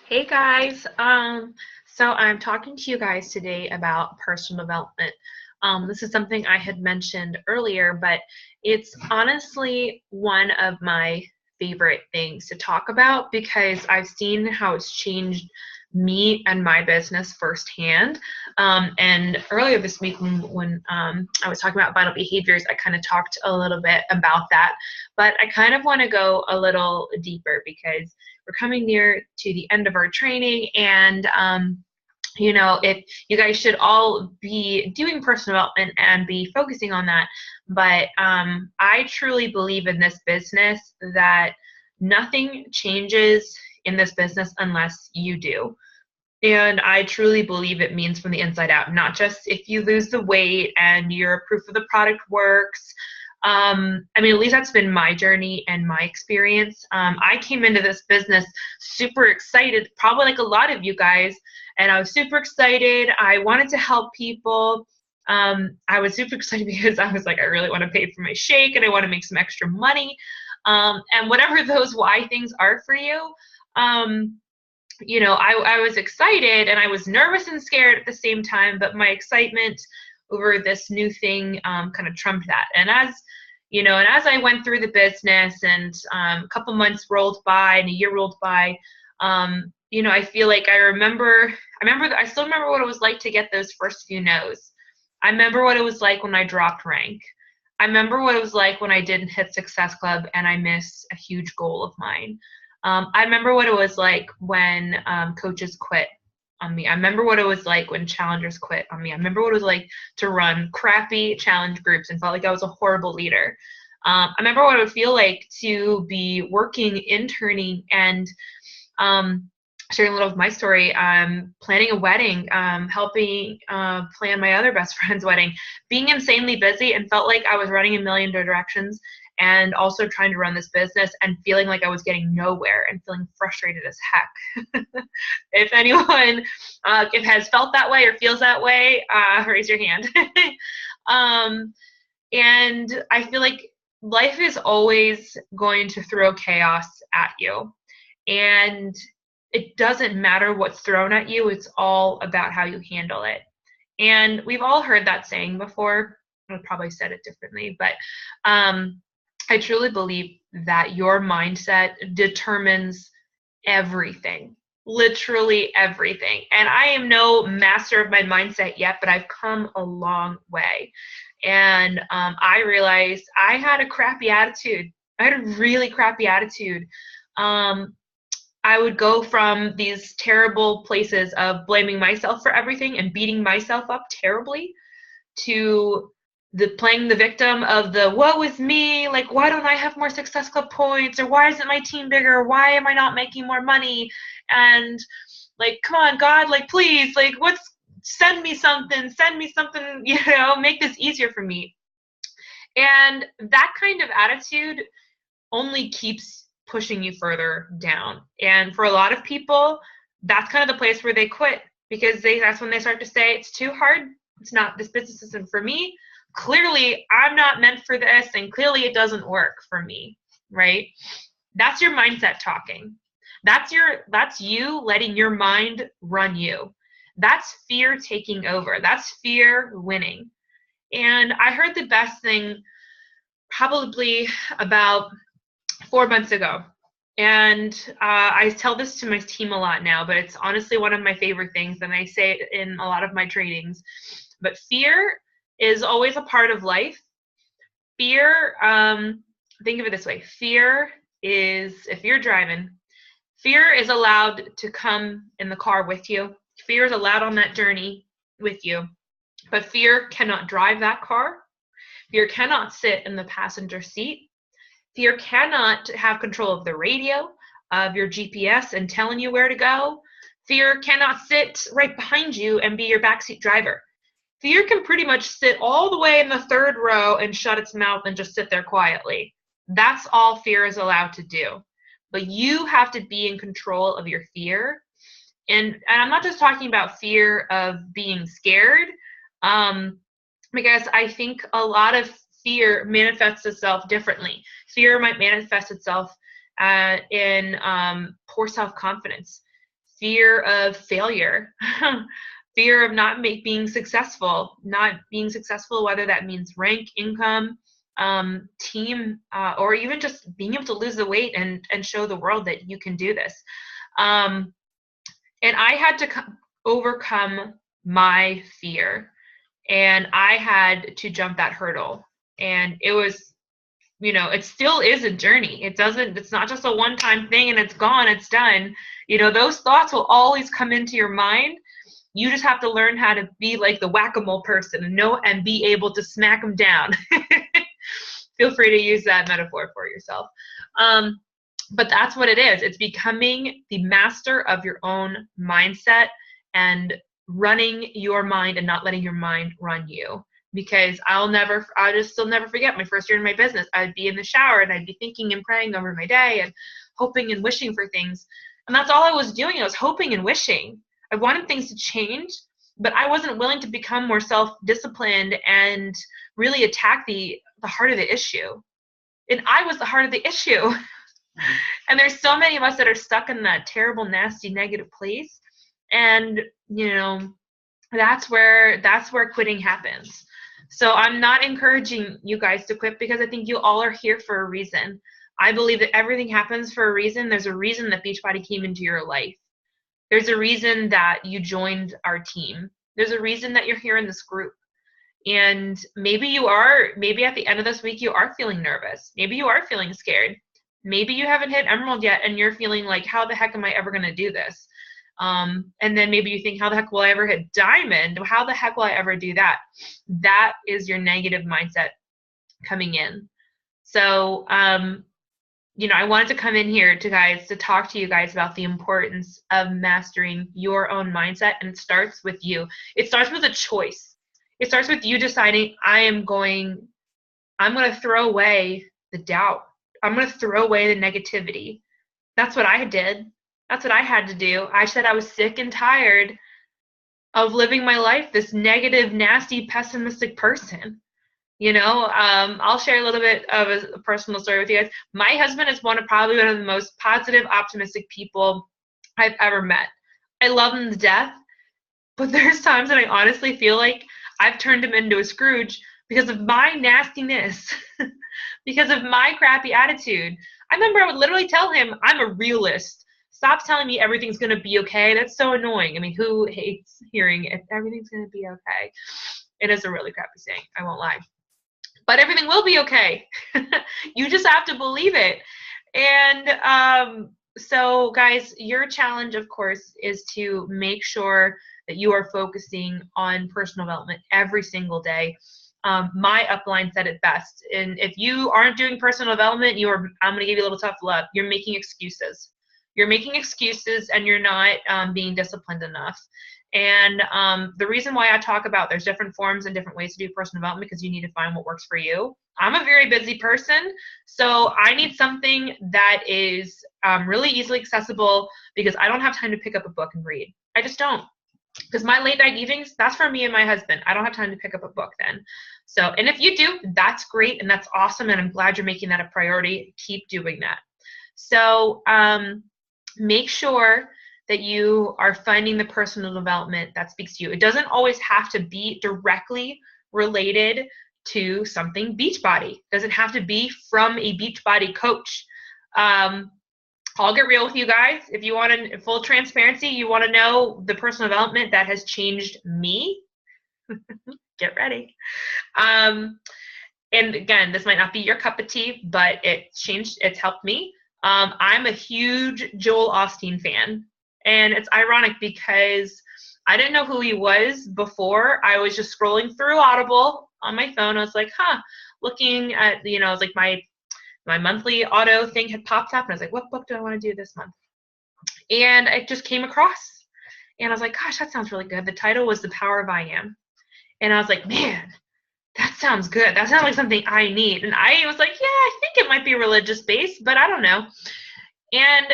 Hey guys, so I'm talking to you guys today about personal development. This is something I had mentioned earlier, but it's honestly one of my favorite things to talk about because I've seen how it's changed me and my business firsthand. And earlier this week, when I was talking about vital behaviors, I kind of talked a little bit about that, but I kind of want to go a little deeper because we're coming near to the end of our training, and if you guys should all be doing personal development and be focusing on that. But I truly believe in this business that nothing changes in this business unless you do. And I truly believe it means from the inside out, not just if you lose the weight and you're proof of the product works. At least that's been my journey and my experience. I came into this business super excited, probably like a lot of you guys, and I was super excited. I wanted to help people. I was super excited because I was like, I really want to pay for my shake and I want to make some extra money. And whatever those why things are for you, I was excited and I was nervous and scared at the same time, but my excitement over this new thing kind of trumped that. And as I went through the business and a couple months rolled by and a year rolled by, I feel like I still remember what it was like to get those first few no's. I remember what it was like when I dropped rank. I remember what it was like when I didn't hit Success Club and I missed a huge goal of mine. I remember what it was like when coaches quit on me. I remember what it was like when challengers quit on me. I remember what it was like to run crappy challenge groups and felt like I was a horrible leader. I remember what it would feel like to be working, interning, and sharing a little of my story, planning a wedding, helping plan my other best friend's wedding, being insanely busy and felt like I was running a million directions, and also trying to run this business and feeling like I was getting nowhere and feeling frustrated as heck. If anyone if has felt that way or feels that way, raise your hand. And I feel like life is always going to throw chaos at you. And it doesn't matter what's thrown at you, it's all about how you handle it. And we've all heard that saying before. I probably said it differently, but I truly believe that your mindset determines everything, literally everything. And I am no master of my mindset yet, but I've come a long way. And I realized I had a crappy attitude. I had a really crappy attitude. Um, I would go from these terrible places of blaming myself for everything and beating myself up terribly to the playing the victim of the what was me, like why don't I have more Success Club points, or why isn't my team bigger, why am I not making more money, and like come on God, like please, like what's send me something, make this easier for me. And that kind of attitude only keeps pushing you further down. And for a lot of people, that's kind of the place where they quit because that's when they start to say it's too hard. It's not, this business isn't for me. Clearly, I'm not meant for this, and clearly it doesn't work for me, right? That's your mindset talking. That's you letting your mind run you. That's fear taking over. That's fear winning. And I heard the best thing probably about 4 months ago. And I tell this to my team a lot now, but it's honestly one of my favorite things, and I say it in a lot of my trainings. But fear is always a part of life. Fear, think of it this way: fear is, if you're driving, fear is allowed to come in the car with you. Fear is allowed on that journey with you, but fear cannot drive that car. Fear cannot sit in the passenger seat. Fear cannot have control of the radio, of your GPS and telling you where to go. Fear cannot sit right behind you and be your backseat driver. Fear can pretty much sit all the way in the third row and shut its mouth and just sit there quietly. That's all fear is allowed to do. But you have to be in control of your fear. And I'm not just talking about fear of being scared, because I think a lot of fear manifests itself differently. Fear might manifest itself in poor self-confidence. fear of failure, fear of not being successful, whether that means rank, income, team, or even just being able to lose the weight and show the world that you can do this. And I had to overcome my fear, and I had to jump that hurdle. And it was, it still is a journey. It's not just a one-time thing and it's gone, it's done. Those thoughts will always come into your mind. You just have to learn how to be like the whack-a-mole person and be able to smack them down. Feel free to use that metaphor for yourself. But that's what it is. It's becoming the master of your own mindset and running your mind and not letting your mind run you. Because I'll just still never forget my first year in my business. I'd be in the shower and I'd be thinking and praying over my day and hoping and wishing for things. And that's all I was doing. I was hoping and wishing. I wanted things to change, but I wasn't willing to become more self-disciplined and really attack the heart of the issue. And I was the heart of the issue. And there's so many of us that are stuck in that terrible, nasty, negative place. And, that's where quitting happens. So I'm not encouraging you guys to quit, because I think you all are here for a reason. I believe that everything happens for a reason. There's a reason that Beachbody came into your life. There's a reason that you joined our team. There's a reason that you're here in this group. And maybe at the end of this week, you are feeling nervous. Maybe you are feeling scared. Maybe you haven't hit Emerald yet and you're feeling like, how the heck am I ever going to do this? And then maybe you think, how the heck will I ever hit Diamond? How the heck will I ever do that? That is your negative mindset coming in. So, I wanted to come in here to talk to you guys about the importance of mastering your own mindset. And it starts with you. It starts with a choice. It starts with you deciding, I'm going to throw away the doubt. I'm going to throw away the negativity. That's what I did. That's what I had to do. I said I was sick and tired of living my life this negative, nasty, pessimistic person. I'll share a little bit of a personal story with you guys. My husband is probably one of the most positive, optimistic people I've ever met. I love him to death, but there's times that I honestly feel like I've turned him into a Scrooge because of my nastiness, because of my crappy attitude. I remember I would literally tell him, I'm a realist. Stop telling me everything's going to be okay. That's so annoying. I mean, who hates hearing if everything's going to be okay? It is a really crappy saying. I won't lie. But everything will be okay. You just have to believe it. And so, guys, your challenge, of course, is to make sure that you are focusing on personal development every single day. My upline said it best. And if you aren't doing personal development, I'm going to give you a little tough love. You're making excuses. You're making excuses and you're not being disciplined enough. And the reason why I talk about there's different forms and different ways to do personal development, because you need to find what works for you. I'm a very busy person, so I need something that is really easily accessible, because I don't have time to pick up a book and read. I just don't. Because my late night evenings, that's for me and my husband. I don't have time to pick up a book then. So, and if you do, that's great and that's awesome, and I'm glad you're making that a priority. Keep doing that. So, make sure that you are finding the personal development that speaks to you. It doesn't always have to be directly related to something Beachbody. It doesn't have to be from a Beachbody coach. I'll get real with you guys. If you want full transparency, you want to know the personal development that has changed me, get ready. And again, this might not be your cup of tea, but it's helped me. I'm a huge Joel Osteen fan. And it's ironic because I didn't know who he was before. I was just scrolling through Audible on my phone. I was like, looking at, it was like my monthly auto thing had popped up. And I was like, what book do I want to do this month? And I just came across. And I was like, gosh, that sounds really good. The title was The Power of I Am. And I was like, man, that sounds good. That sounds like something I need. And I was like, yeah, I think it might be religious based, but I don't know. And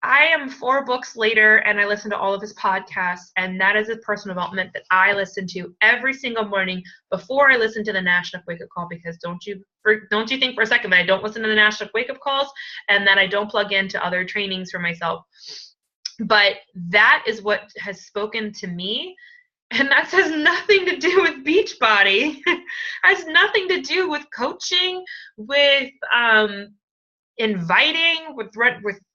I am 4 books later, and I listen to all of his podcasts, and that is a personal development that I listen to every single morning before I listen to the National Wake Up Call, because don't you think for a second that I don't listen to the National Wake Up Calls and that I don't plug into other trainings for myself. But that is what has spoken to me. And that has nothing to do with Beachbody. Has nothing to do with coaching, with inviting, with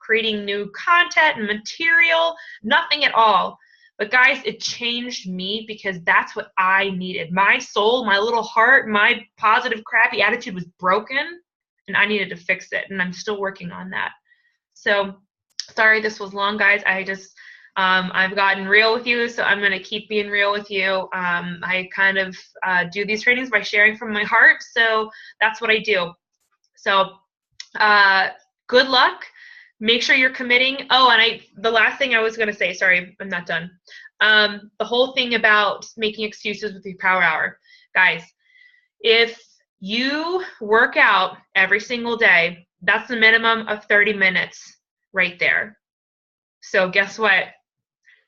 creating new content and material, nothing at all. But guys, it changed me because that's what I needed. My soul, my little heart, my positive, crappy attitude was broken, and I needed to fix it. And I'm still working on that. So sorry this was long, guys. I've gotten real with you, so I'm going to keep being real with you. I kind of do these trainings by sharing from my heart, so that's what I do. So good luck. Make sure you're committing. Oh, and the last thing I was going to say, sorry, I'm not done. The whole thing about making excuses with your power hour. Guys, if you work out every single day, that's the minimum of 30 minutes right there. So guess what?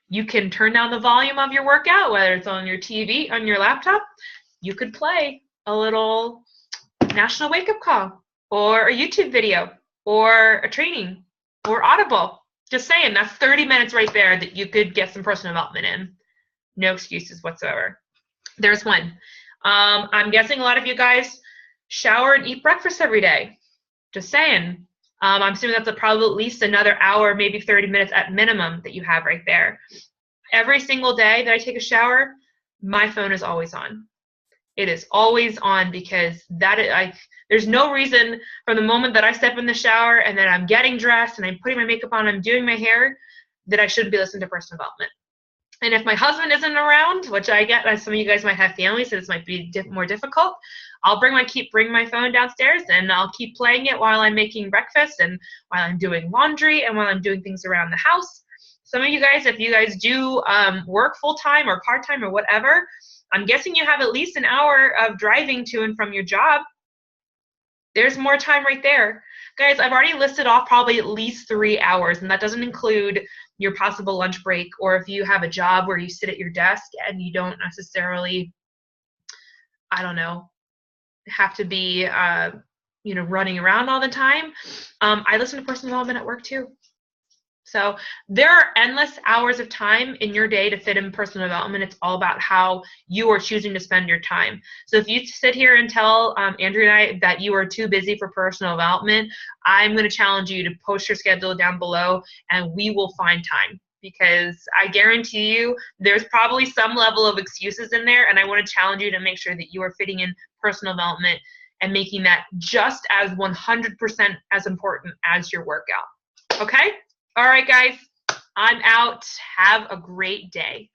You can turn down the volume of your workout, whether it's on your TV, on your laptop. You could play a little National Wake Up Call or a YouTube video or a training or Audible. Just saying, that's 30 minutes right there that you could get some personal development in. No excuses whatsoever. There's one. I'm guessing a lot of you guys shower and eat breakfast every day. Just saying. I'm assuming that's probably at least another hour, maybe 30 minutes at minimum that you have right there. Every single day that I take a shower, my phone is always on. It is always on because there's no reason from the moment that I step in the shower and then I'm getting dressed and I'm putting my makeup on, I'm doing my hair, that I shouldn't be listening to personal development. And if my husband isn't around, which I get, as some of you guys might have families, so this might be more difficult, I'll bring my phone downstairs and I'll keep playing it while I'm making breakfast and while I'm doing laundry and while I'm doing things around the house. Some of you guys, if you guys do work full-time or part-time or whatever, I'm guessing you have at least an hour of driving to and from your job. There's more time right there. Guys, I've already listed off probably at least 3 hours, and that doesn't include your possible lunch break, or if you have a job where you sit at your desk and you don't necessarily, I don't know, have to be, running around all the time. I listen to personal development at work too. So there are endless hours of time in your day to fit in personal development. It's all about how you are choosing to spend your time. So if you sit here and tell Andrea and I that you are too busy for personal development, I'm going to challenge you to post your schedule down below and we will find time, because I guarantee you there's probably some level of excuses in there, and I want to challenge you to make sure that you are fitting in personal development and making that just as 100% as important as your workout. Okay? All right, guys, I'm out. Have a great day.